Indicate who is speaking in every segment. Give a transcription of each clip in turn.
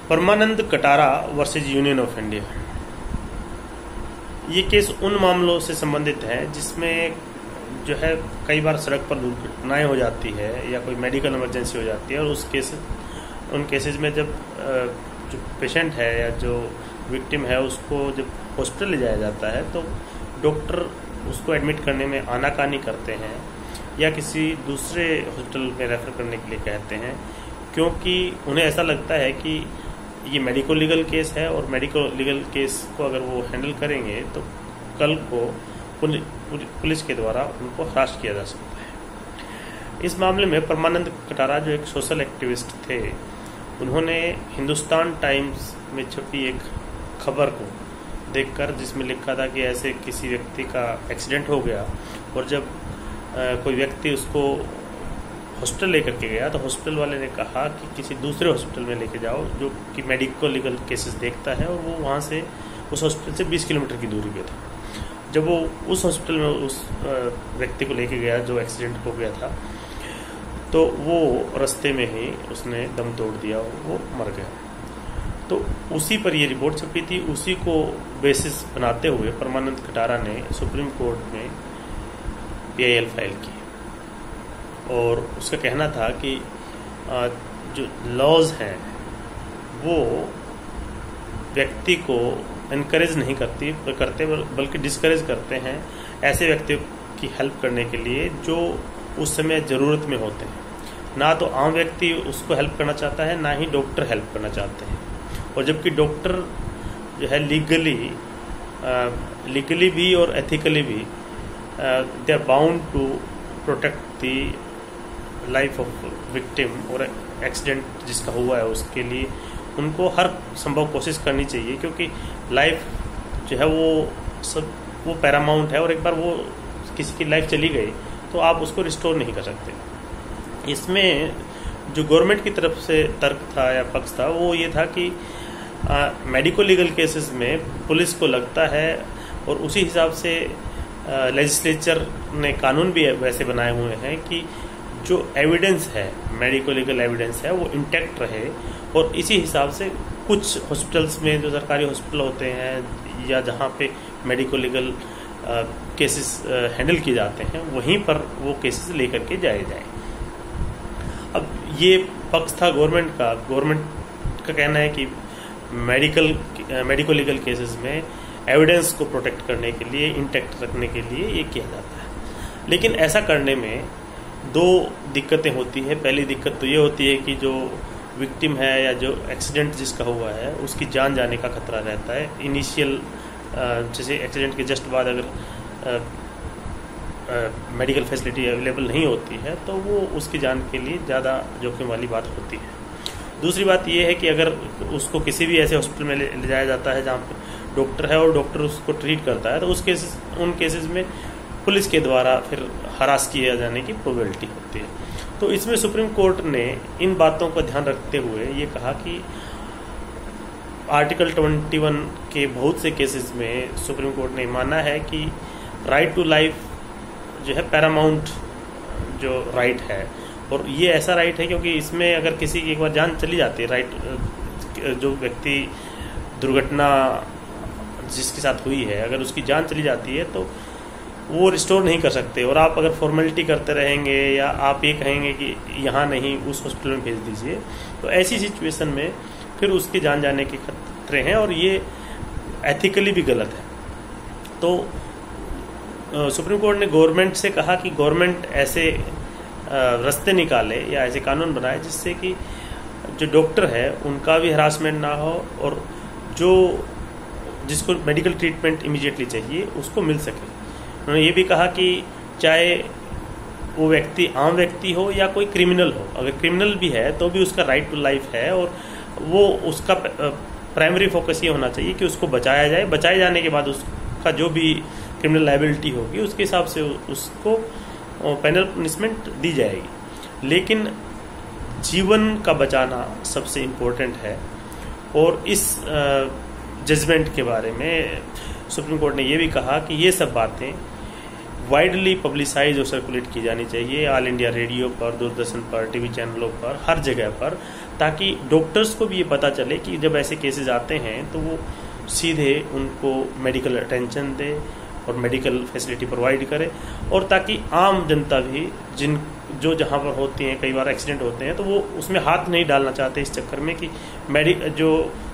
Speaker 1: Parmanand Katara versus union of India. ये case उन मामलों से संबंधित है जिसमें जो है कई बार सड़क पर दुर्घटनाएं हो जाती है या कोई मेडिकल इमरजेंसी हो जाती है, और उन केसेस में जब जो पेशेंट है या जो विक्टिम है उसको जब हॉस्पिटल ले जाया जाता है तो डॉक्टर उसको एडमिट करने में आनाकानी करते हैं या किसी दूसरे हॉस्पिटल में रेफर करने के लिए कहते हैं, क्योंकि उन्हें ऐसा लगता है कि ये मेडिको लीगल केस है और मेडिको लीगल केस को अगर वो हैंडल करेंगे तो कल को पुलिस के द्वारा उनको हरास किया जा सकता है। इस मामले में परमानंद कटारा जो एक सोशल एक्टिविस्ट थे, उन्होंने हिंदुस्तान टाइम्स में छपी एक खबर को देखकर जिसमें लिखा था कि ऐसे किसी व्यक्ति का एक्सीडेंट हो गया और जब कोई व्यक्ति उसको हॉस्पिटल लेकर के गया तो हॉस्पिटल वाले ने कहा कि किसी दूसरे हॉस्पिटल में लेके जाओ जो कि मेडिको लीगल केसेस देखता है, और वो वहाँ से उस हॉस्पिटल से 20 किलोमीटर की दूरी पे था। जब वो उस हॉस्पिटल में उस व्यक्ति को लेके गया जो एक्सीडेंट हो गया था, तो वो रास्ते में ही उसने दम तोड़ दिया, वो मर गया। तो उसी पर ये रिपोर्ट छपी थी, उसी को बेसिस बनाते हुए परमानंद कटारा ने सुप्रीम कोर्ट में PIL फाइल की, और उसका कहना था कि जो लॉज हैं वो व्यक्ति को इनकरेज नहीं करते बल्कि डिस्करेज करते हैं ऐसे व्यक्तियों की हेल्प करने के लिए जो उस समय ज़रूरत में होते हैं। ना तो आम व्यक्ति उसको हेल्प करना चाहता है, ना ही डॉक्टर हेल्प करना चाहते हैं, और जबकि डॉक्टर जो है लीगली भी और एथिकली भी they are bound to protect the life of victim, और एक्सीडेंट जिसका हुआ है उसके लिए उनको हर संभव कोशिश करनी चाहिए, क्योंकि लाइफ जो है वो पैरामाउंट है, और एक बार वो किसी की लाइफ चली गई तो आप उसको रिस्टोर नहीं कर सकते। इसमें जो गवर्नमेंट की तरफ से तर्क था या पक्ष था वो ये था कि मेडिको लीगल केसेस में पुलिस को लगता है, और उसी हिसाब से लेजिस्लेचर ने कानून भी वैसे बनाए हुए हैं कि जो एविडेंस है, मेडिको लीगल एविडेंस है, वो इंटैक्ट रहे, और इसी हिसाब से कुछ हॉस्पिटल्स में जो सरकारी हॉस्पिटल होते हैं या जहाँ पे मेडिको लीगल केसेस हैंडल किए जाते हैं वहीं पर वो केसेस लेकर के जाए जाए। अब ये पक्ष था गवर्नमेंट का कहना है कि मेडिको लीगल केसेस में एविडेंस को प्रोटेक्ट करने के लिए, इंटैक्ट रखने के लिए ये किया जाता है। लेकिन ऐसा करने में दो दिक्कतें होती है। पहली दिक्कत तो ये होती है कि जो विक्टिम है या जो एक्सीडेंट जिसका हुआ है उसकी जान जाने का खतरा रहता है। इनिशियल जैसे एक्सीडेंट के जस्ट बाद अगर मेडिकल फैसिलिटी अवेलेबल नहीं होती है तो वो उसकी जान के लिए ज़्यादा जोखिम वाली बात होती है। दूसरी बात ये है कि अगर उसको किसी भी ऐसे हॉस्पिटल में ले जाया जाता है जहाँ पे डॉक्टर है और डॉक्टर उसको ट्रीट करता है, तो उन केसेस में पुलिस के द्वारा फिर हरास किए जाने की प्रोबेबिलिटी होती है। तो इसमें सुप्रीम कोर्ट ने इन बातों का ध्यान रखते हुए ये कहा कि आर्टिकल 21 के बहुत से केसेस में सुप्रीम कोर्ट ने माना है कि राइट टू लाइफ जो है पैरामाउंट जो राइट है, और ये ऐसा राइट है क्योंकि इसमें अगर किसी की एक बार जान चली जाती है, राइट जो व्यक्ति दुर्घटना जिसके साथ हुई है अगर उसकी जान चली जाती है तो वो रिस्टोर नहीं कर सकते, और आप अगर फॉर्मेलिटी करते रहेंगे या आप ये कहेंगे कि यहाँ नहीं उस हॉस्पिटल में भेज दीजिए, तो ऐसी सिचुएशन में फिर उसकी जान जाने के खतरे हैं, और ये एथिकली भी गलत है। तो सुप्रीम कोर्ट ने गवर्नमेंट से कहा कि गवर्नमेंट ऐसे रास्ते निकाले या ऐसे कानून बनाए जिससे कि जो डॉक्टर है उनका भी हरासमेंट ना हो, और जिसको मेडिकल ट्रीटमेंट इमीडिएटली चाहिए उसको मिल सके। उन्होंने ये भी कहा कि चाहे वो व्यक्ति आम व्यक्ति हो या कोई क्रिमिनल हो, अगर क्रिमिनल भी है तो भी उसका राइट टू लाइफ है, और वो उसका प्राइमरी फोकस ये होना चाहिए कि उसको बचाया जाए। बचाए जाने के बाद उसका जो भी क्रिमिनल लायबिलिटी होगी उसके हिसाब से उसको पेनल पनिशमेंट दी जाएगी। लेकिन जीवन का बचाना सबसे इम्पोर्टेंट है, और इस जजमेंट के बारे में सुप्रीम कोर्ट ने यह भी कहा कि ये सब बातें वाइडली पब्लिसाइज और सर्कुलेट की जानी चाहिए ऑल इंडिया रेडियो पर, दूरदर्शन पर, टीवी चैनलों पर, हर जगह पर, ताकि डॉक्टर्स को भी ये पता चले कि जब ऐसे केसेस आते हैं तो वो सीधे उनको मेडिकल अटेंशन दे और मेडिकल फैसिलिटी प्रोवाइड करे, और ताकि आम जनता भी जो जहाँ पर होती हैं, कई बार एक्सीडेंट होते हैं तो वो उसमें हाथ नहीं डालना चाहते इस चक्कर में कि जो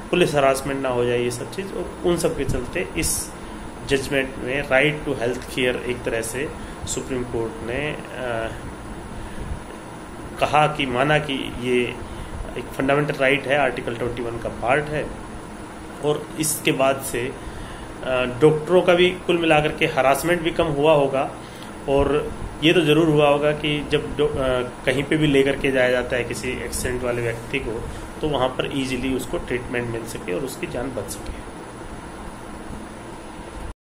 Speaker 1: पुलिस हरासमेंट ना हो जाए ये सब चीज़, और उन सब के चलते इस जजमेंट में राइट टू हेल्थ केयर एक तरह से सुप्रीम कोर्ट ने कहा कि माना कि ये एक फंडामेंटल राइट है, आर्टिकल 21 का पार्ट है। और इसके बाद से डॉक्टरों का भी कुल मिलाकर के हरासमेंट भी कम हुआ होगा, और ये तो ज़रूर हुआ होगा कि जब कहीं पे भी लेकर के जाया जाता है किसी एक्सीडेंट वाले व्यक्ति को, तो वहाँ पर इजीली उसको ट्रीटमेंट मिल सके और उसकी जान बच सके।